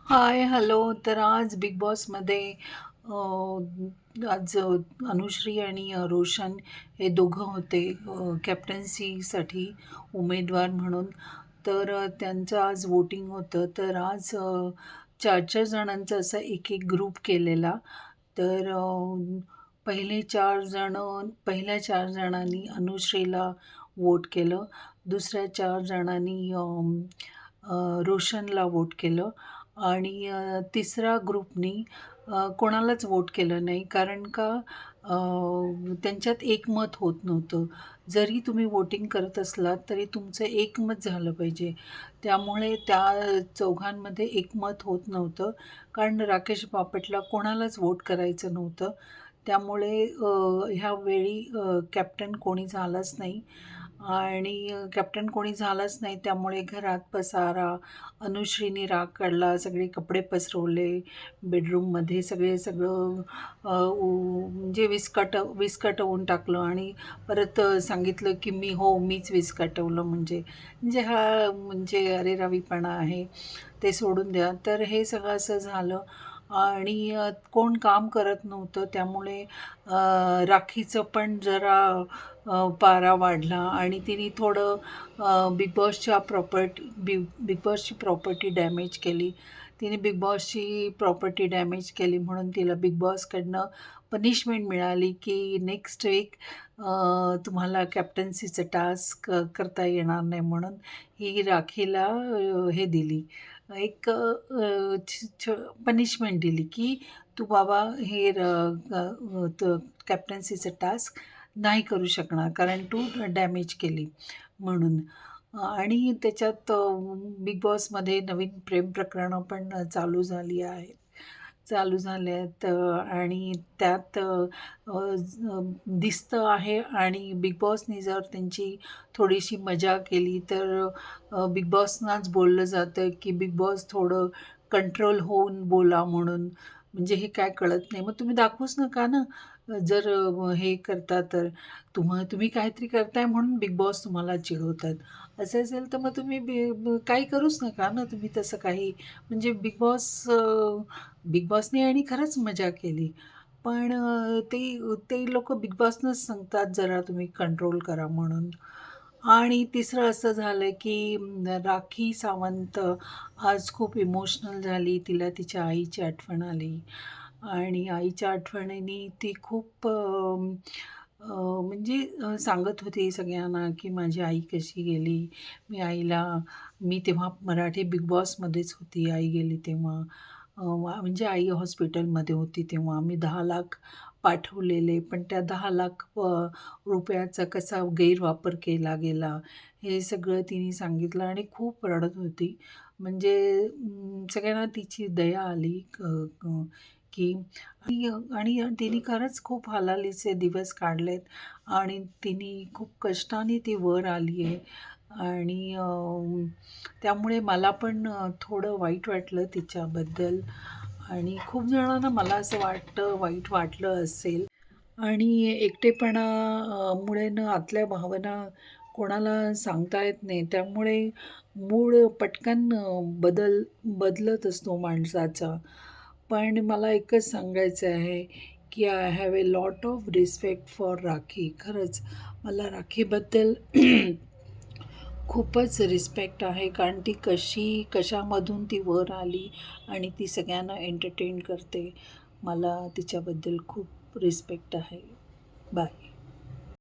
हाय, hello. तर आज big बॉसमध्ये आज अनुश्री आणि रोशन हे दोघं होते कॅप्टन्सीसाठी उमेदवार म्हणून. तर त्यांचं आज वोटिंग होतं. तर आज 4-4 जणांचा असा एक-एक ग्रुप केलेला. तर पहिल्या 4 जणांनी अनुश्रीला वोट केलं. दुसऱ्या 4 जणांनी रोशनला वोट केलं आणि तिसरा ग्रुपनी कोणालाच वोट केलं नाही. कारण का त्यांच्यात एकमत होत नव्हतं. जरी तुम्ही वोटिंग करत असलात तरी तुमचं एकमत झालं पाहिजे. त्यामुळे त्या चौघांमध्ये एकमत होत नव्हतं. कारण राकेश बापटला कोणालाच वोट करायचं नव्हतं. त्यामुळे ह्यावेळी कॅप्टन कोणी झालाच नाही आणि कॅप्टन कोणी झालाच नाही. त्यामुळे घरात पसारा, अनुश्रीने राग काढला, सगळे कपडे पसरवले बेडरूममध्ये, सगळं म्हणजे विस्कटवून टाकलं आणि परत सांगितलं की मीच विस्कटवलं म्हणजे हा म्हणजे अरेरावीपणा आहे, ते सोडून द्या. तर हे सगळं असं झालं आणि कोण काम करत नव्हतं. त्यामुळे राखीचं पण जरा पारा वाढला आणि तिने थोडं बिग बॉसची प्रॉपर्टी डॅमेज केली. तिने बिग बॉसची प्रॉपर्टी डॅमेज केली म्हणून तिला बिग बॉसकडनं पनिशमेंट मिळाली की नेक्स्ट वीक तुम्हाला कॅप्टन्सीचं टास्क करता येणार नाही म्हणून ही राखीला हे दिली, एक पनिशमेंट दिली की तू बाबा हे कॅप्टन्सीचं टास्क नाही करू शकणार कारण तू डॅमेज केली म्हणून. आणि त्याच्यात बिग बॉसमध्ये नवीन प्रेम प्रकरणं पण चालू झाले आहेत आणि त्यात दिसतं आहे आणि बिग बॉसनी जर त्यांची थोडीशी मजा केली तर बिग बॉसनाच बोललं जातं की बिग बॉस थोडं कंट्रोल होऊन बोला म्हणून. म्हणजे हे काय कळत नाही. मग तुम्ही दाखवूच नका ना. जर हे करता तर तुम्ही काहीतरी करताय म्हणून बिग बॉस तुम्हाला चिडवतात. असं असेल तर मग तुम्ही काही करूच नका ना तुम्ही तसं काही. म्हणजे बिग बॉसने आणि खरंच मजा केली. पण ते लोकं बिग बॉसनंच सांगतात जरा तुम्ही कंट्रोल करा म्हणून. आणि तिसरं असं झालं की राखी सावंत आज खूप इमोशनल झाली. तिला तिच्या आईची आठवण आली आणि आईच्या आठवणीने ती खूप म्हणजे सांगत होती सगळ्यांना की माझी आई कशी गेली. मी तेव्हा मराठी बिग बॉसमध्येच होती. आई गेली तेव्हा. म्हणजे आई हॉस्पिटलमध्ये होती तेव्हा. आम्ही 10,00,000 पाठवलेले, पण त्या 10,00,000 रुपयाचा कसा गैरवापर केला गेला, हे सगळं तिने सांगितलं आणि खूप रडत होती. म्हणजे सगळ्यांना तिची दया आली की आणि तिने खरंच खूप हालाखीचे दिवस काढलेत आणि तिने खूप कष्टाने ती वर आली आहे आणि त्यामुळे मला पण थोडं वाईट वाटलं तिच्याबद्दल आणि खूप जणांना मला असं वाटतं वाईट वाटलं असेल आणि एकटेपणा मुळे ना आतल्या भावना कोणाला सांगता येत नाही. त्यामुळे मूड पटकन बदलत असतो माणसाचा. पण मला एकच सांगायचं आहे की I have a lot of respect for rakhi. खरंच मला राखीबद्दल खूपच रिस्पेक्ट आहे. कारण ती कशामधून ती वर आली आणि ती सगळ्यांना एंटरटेन करते. मला तिच्याबद्दल खूप रिस्पेक्ट आहे. बाय.